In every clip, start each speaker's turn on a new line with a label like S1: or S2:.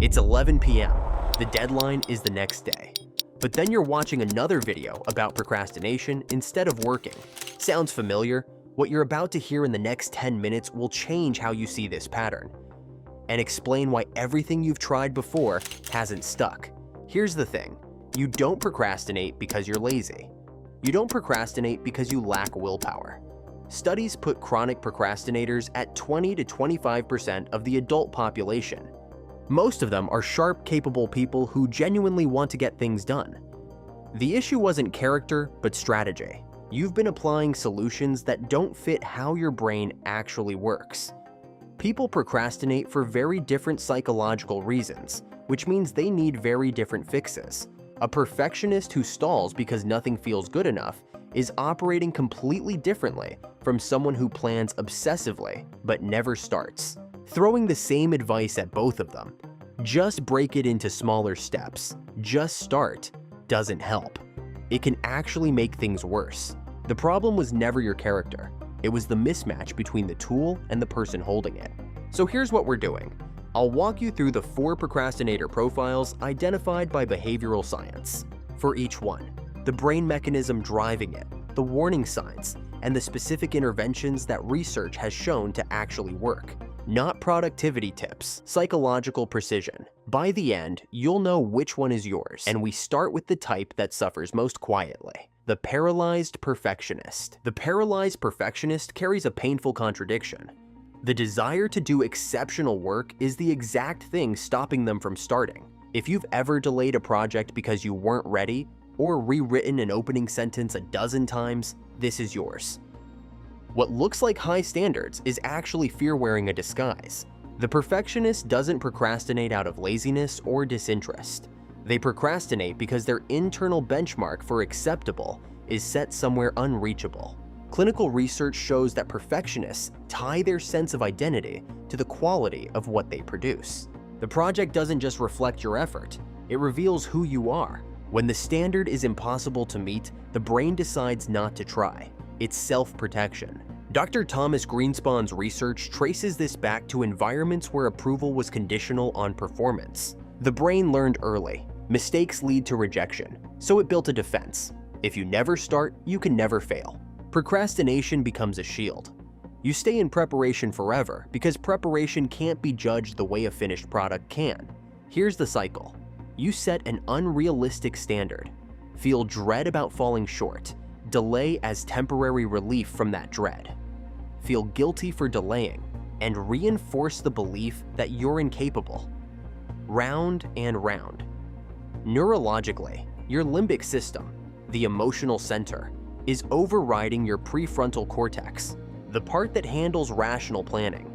S1: It's 11 p.m. The deadline is the next day. But then you're watching another video about procrastination instead of working. Sounds familiar? What you're about to hear in the next 10 minutes will change how you see this pattern and explain why everything you've tried before hasn't stuck. Here's the thing. You don't procrastinate because you're lazy. You don't procrastinate because you lack willpower. Studies put chronic procrastinators at 20 to 25% of the adult population. Most of them are sharp, capable people who genuinely want to get things done. The issue wasn't character, but strategy. You've been applying solutions that don't fit how your brain actually works. People procrastinate for very different psychological reasons, which means they need very different fixes. A perfectionist who stalls because nothing feels good enough is operating completely differently from someone who plans obsessively but never starts. Throwing the same advice at both of them, just break it into smaller steps, just start, doesn't help. It can actually make things worse. The problem was never your character. It was the mismatch between the tool and the person holding it. So here's what we're doing. I'll walk you through the 4 procrastinator profiles identified by behavioral science. For each one, the brain mechanism driving it, the warning signs, and the specific interventions that research has shown to actually work. Not productivity tips, psychological precision. By the end, you'll know which one is yours, and we start with the type that suffers most quietly. The paralyzed perfectionist. The paralyzed perfectionist carries a painful contradiction. The desire to do exceptional work is the exact thing stopping them from starting. If you've ever delayed a project because you weren't ready, or rewritten an opening sentence a dozen times, this is yours. What looks like high standards is actually fear wearing a disguise. The perfectionist doesn't procrastinate out of laziness or disinterest. They procrastinate because their internal benchmark for acceptable is set somewhere unreachable. Clinical research shows that perfectionists tie their sense of identity to the quality of what they produce. The project doesn't just reflect your effort, it reveals who you are. When the standard is impossible to meet, the brain decides not to try. It's self-protection. Dr. Thomas Greenspan's research traces this back to environments where approval was conditional on performance. The brain learned early, mistakes lead to rejection, so it built a defense. If you never start, you can never fail. Procrastination becomes a shield. You stay in preparation forever because preparation can't be judged the way a finished product can. Here's the cycle. You set an unrealistic standard, feel dread about falling short, delay as temporary relief from that dread, feel guilty for delaying, and reinforce the belief that you're incapable. Round and round. Neurologically, your limbic system, the emotional center, is overriding your prefrontal cortex, the part that handles rational planning.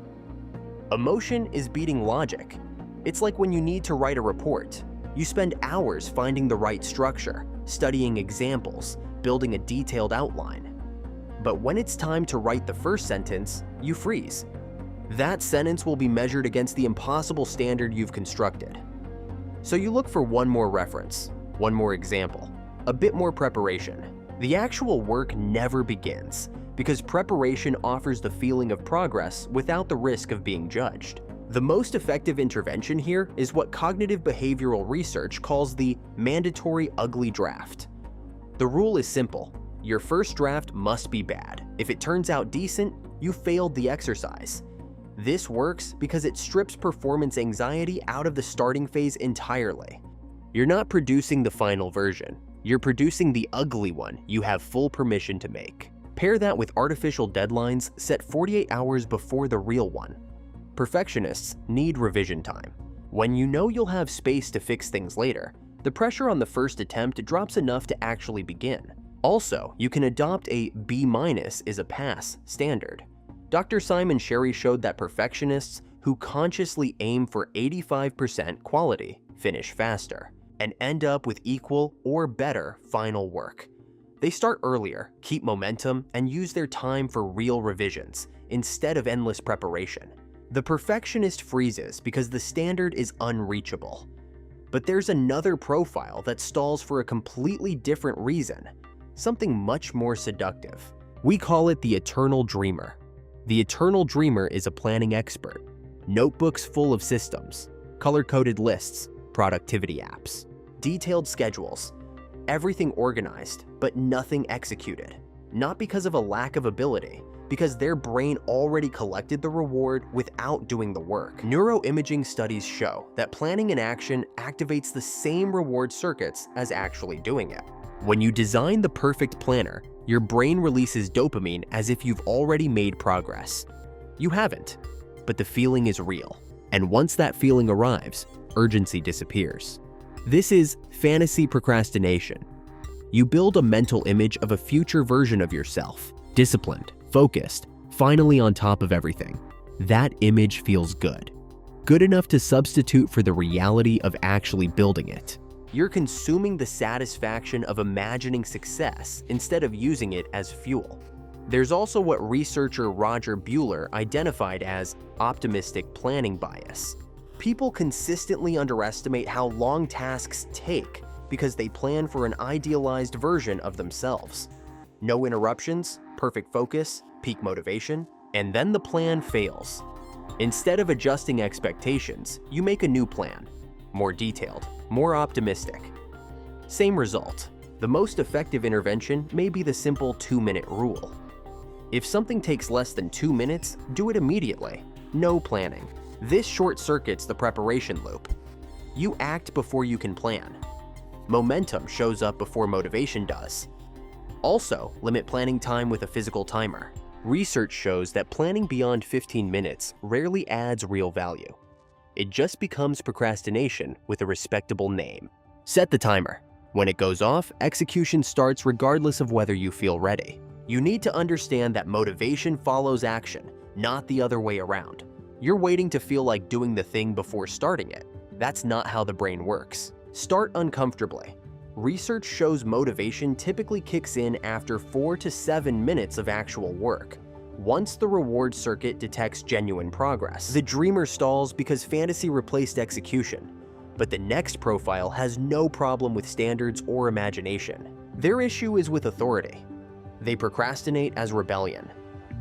S1: Emotion is beating logic. It's like when you need to write a report. You spend hours finding the right structure, studying examples, building a detailed outline. But when it's time to write the first sentence, you freeze. That sentence will be measured against the impossible standard you've constructed. So you look for one more reference, one more example, a bit more preparation. The actual work never begins because preparation offers the feeling of progress without the risk of being judged. The most effective intervention here is what cognitive behavioral research calls the mandatory ugly draft. The rule is simple. Your first draft must be bad. If it turns out decent, you failed the exercise. This works because it strips performance anxiety out of the starting phase entirely. You're not producing the final version. You're producing the ugly one you have full permission to make. Pair that with artificial deadlines set 48 hours before the real one. Perfectionists need revision time. When you know you'll have space to fix things later, the pressure on the first attempt drops enough to actually begin. Also, you can adopt a B- is a pass standard. Dr. Simon Sherry showed that perfectionists who consciously aim for 85% quality finish faster and end up with equal or better final work. They start earlier, keep momentum, and use their time for real revisions instead of endless preparation. The perfectionist freezes because the standard is unreachable. But there's another profile that stalls for a completely different reason, something much more seductive. We call it the eternal dreamer. The eternal dreamer is a planning expert. Notebooks full of systems, color-coded lists, productivity apps, detailed schedules, everything organized, but nothing executed. Not because of a lack of ability, because their brain already collected the reward without doing the work. Neuroimaging studies show that planning an action activates the same reward circuits as actually doing it. When you design the perfect planner, your brain releases dopamine as if you've already made progress. You haven't, but the feeling is real. And once that feeling arrives, urgency disappears. This is fantasy procrastination. You build a mental image of a future version of yourself, disciplined, focused, finally on top of everything. That image feels good. Good enough to substitute for the reality of actually building it. You're consuming the satisfaction of imagining success instead of using it as fuel. There's also what researcher Roger Buehler identified as optimistic planning bias. People consistently underestimate how long tasks take because they plan for an idealized version of themselves. No interruptions, perfect focus, peak motivation, and then the plan fails. Instead of adjusting expectations, you make a new plan. More detailed, more optimistic. Same result. The most effective intervention may be the simple 2-minute rule. If something takes less than 2 minutes, do it immediately. No planning. This short-circuits the preparation loop. You act before you can plan. Momentum shows up before motivation does. Also, limit planning time with a physical timer. Research shows that planning beyond 15 minutes rarely adds real value. It just becomes procrastination with a respectable name. Set the timer. When it goes off, execution starts regardless of whether you feel ready. You need to understand that motivation follows action, not the other way around. You're waiting to feel like doing the thing before starting it. That's not how the brain works. Start uncomfortably. Research shows motivation typically kicks in after 4 to 7 minutes of actual work. Once the reward circuit detects genuine progress, the dreamer stalls because fantasy replaced execution. But the next profile has no problem with standards or imagination. Their issue is with authority. They procrastinate as rebellion.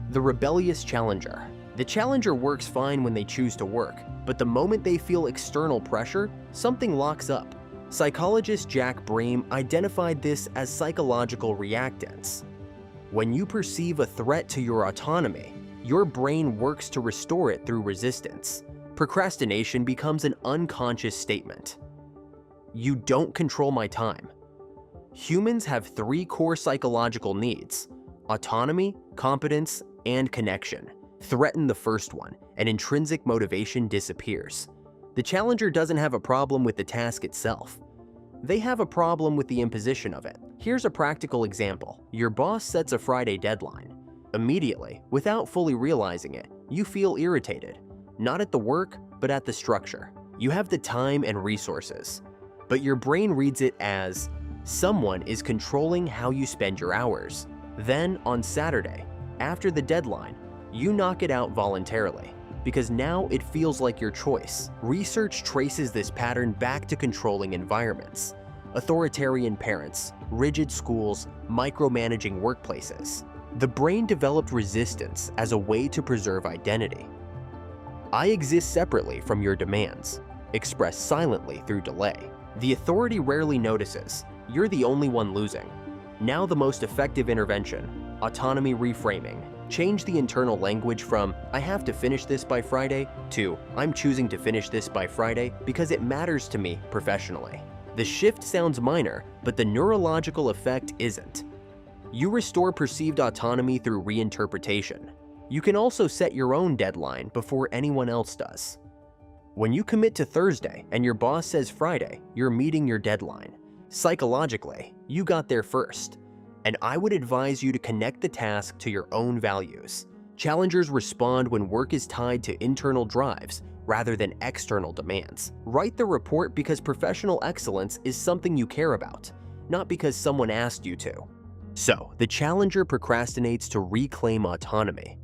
S1: The Rebellious Challenger. The challenger works fine when they choose to work, but the moment they feel external pressure, something locks up. Psychologist Jack Bream identified this as psychological reactance. When you perceive a threat to your autonomy, your brain works to restore it through resistance. Procrastination becomes an unconscious statement. You don't control my time. Humans have 3 core psychological needs: autonomy, competence, and connection. Threaten the first one, and intrinsic motivation disappears. The challenger doesn't have a problem with the task itself. They have a problem with the imposition of it. Here's a practical example. Your boss sets a Friday deadline. Immediately, without fully realizing it, you feel irritated. Not at the work, but at the structure. You have the time and resources, but your brain reads it as someone is controlling how you spend your hours. Then, on Saturday, after the deadline, you knock it out voluntarily, because now it feels like your choice. Research traces this pattern back to controlling environments. Authoritarian parents, rigid schools, micromanaging workplaces. The brain developed resistance as a way to preserve identity. I exist separately from your demands, expressed silently through delay. The authority rarely notices. You're the only one losing. Now the most effective intervention: autonomy reframing. Change the internal language from "I have to finish this by Friday" to "I'm choosing to finish this by Friday because it matters to me professionally." The shift sounds minor, but the neurological effect isn't. You restore perceived autonomy through reinterpretation. You can also set your own deadline before anyone else does. When you commit to Thursday and your boss says Friday, you're meeting your deadline. Psychologically, you got there first. And I would advise you to connect the task to your own values. Challengers respond when work is tied to internal drives rather than external demands. Write the report because professional excellence is something you care about, not because someone asked you to. So, the challenger procrastinates to reclaim autonomy.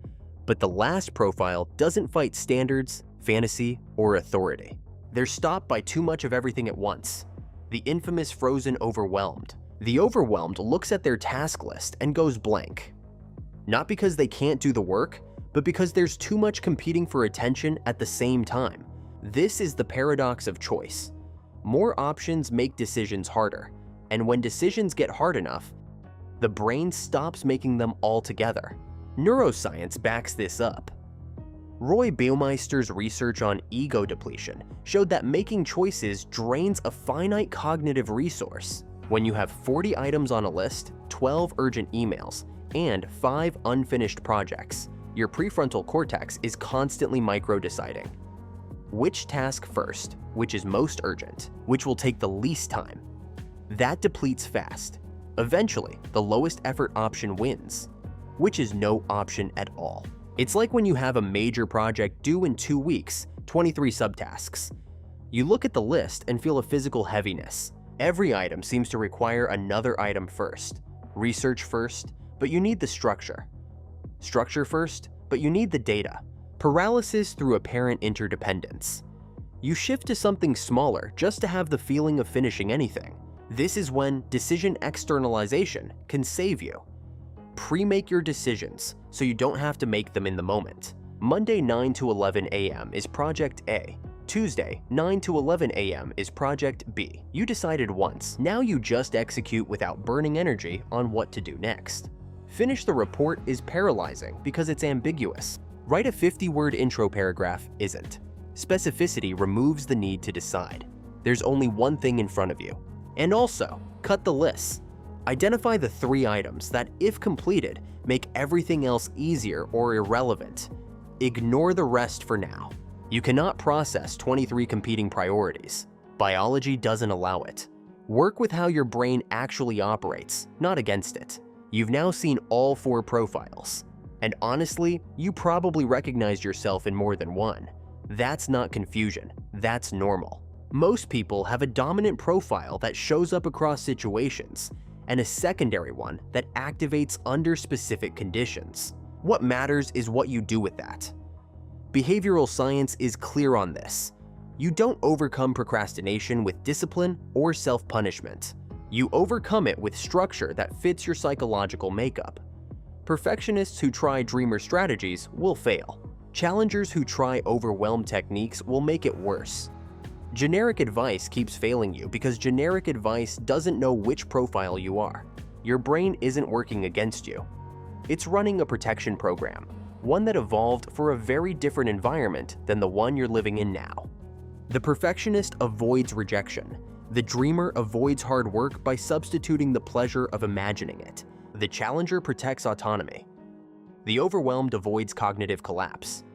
S1: But the last profile doesn't fight standards, fantasy, or authority. They're stopped by too much of everything at once. The infamous frozen overwhelmed. The overwhelmed looks at their task list and goes blank. Not because they can't do the work, but because there's too much competing for attention at the same time. This is the paradox of choice. More options make decisions harder, and when decisions get hard enough, the brain stops making them altogether. Neuroscience backs this up. Roy Baumeister's research on ego depletion showed that making choices drains a finite cognitive resource. When you have 40 items on a list, 12 urgent emails, and 5 unfinished projects, your prefrontal cortex is constantly micro-deciding. Which task first, which is most urgent, which will take the least time. That depletes fast. Eventually, the lowest effort option wins, which is no option at all. It's like when you have a major project due in 2 weeks, 23 subtasks. You look at the list and feel a physical heaviness. Every item seems to require another item first. Research first, but you need the structure. Structure first, but you need the data. Paralysis through apparent interdependence. You shift to something smaller just to have the feeling of finishing anything. This is when decision externalization can save you. Pre-make your decisions so you don't have to make them in the moment. Monday 9 to 11 a.m. is Project A. Tuesday 9 to 11 a.m. is Project B. You decided once, now you just execute without burning energy on what to do next. Finish the report is paralyzing because it's ambiguous. Write a 50-word intro paragraph isn't. Specificity removes the need to decide. There's only one thing in front of you. And also, cut the lists. Identify the 3 items that, if completed, make everything else easier or irrelevant. Ignore the rest for now. You cannot process 23 competing priorities. Biology doesn't allow it. Work with how your brain actually operates, not against it. You've now seen all 4 profiles. And honestly, you probably recognized yourself in more than one. That's not confusion, that's normal. Most people have a dominant profile that shows up across situations, and a secondary one that activates under specific conditions. What matters is what you do with that. Behavioral science is clear on this. You don't overcome procrastination with discipline or self-punishment. You overcome it with structure that fits your psychological makeup. Perfectionists who try dreamer strategies will fail. Challengers who try overwhelm techniques will make it worse. Generic advice keeps failing you because generic advice doesn't know which profile you are. Your brain isn't working against you. It's running a protection program, one that evolved for a very different environment than the one you're living in now. The perfectionist avoids rejection. The dreamer avoids hard work by substituting the pleasure of imagining it. The challenger protects autonomy. The overwhelmed avoids cognitive collapse.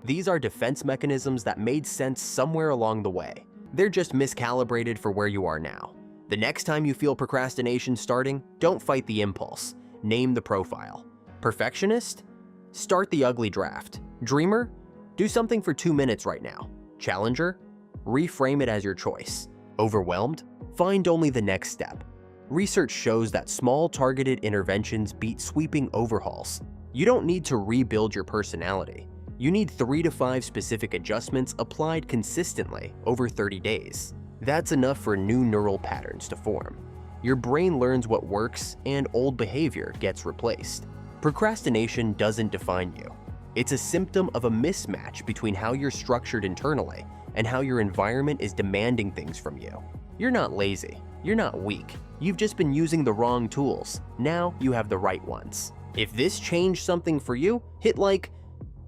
S1: These are defense mechanisms that made sense somewhere along the way. They're just miscalibrated for where you are now. The next time you feel procrastination starting, don't fight the impulse. Name the profile. Perfectionist? Start the ugly draft. Dreamer? Do something for 2 minutes right now. Challenger? Reframe it as your choice. Overwhelmed? Find only the next step. Research shows that small targeted interventions beat sweeping overhauls. You don't need to rebuild your personality. You need 3 to 5 specific adjustments applied consistently over 30 days. That's enough for new neural patterns to form. Your brain learns what works and old behavior gets replaced. Procrastination doesn't define you. It's a symptom of a mismatch between how you're structured internally and how your environment is demanding things from you. You're not lazy. You're not weak. You've just been using the wrong tools. Now you have the right ones. If this changed something for you, hit like.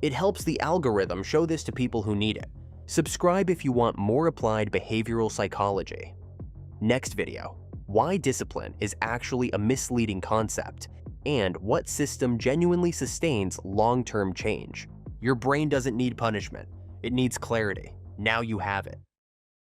S1: It helps the algorithm show this to people who need it. Subscribe if you want more applied behavioral psychology. Next video, why discipline is actually a misleading concept, and what system genuinely sustains long-term change. Your brain doesn't need punishment. It needs clarity. Now you have it.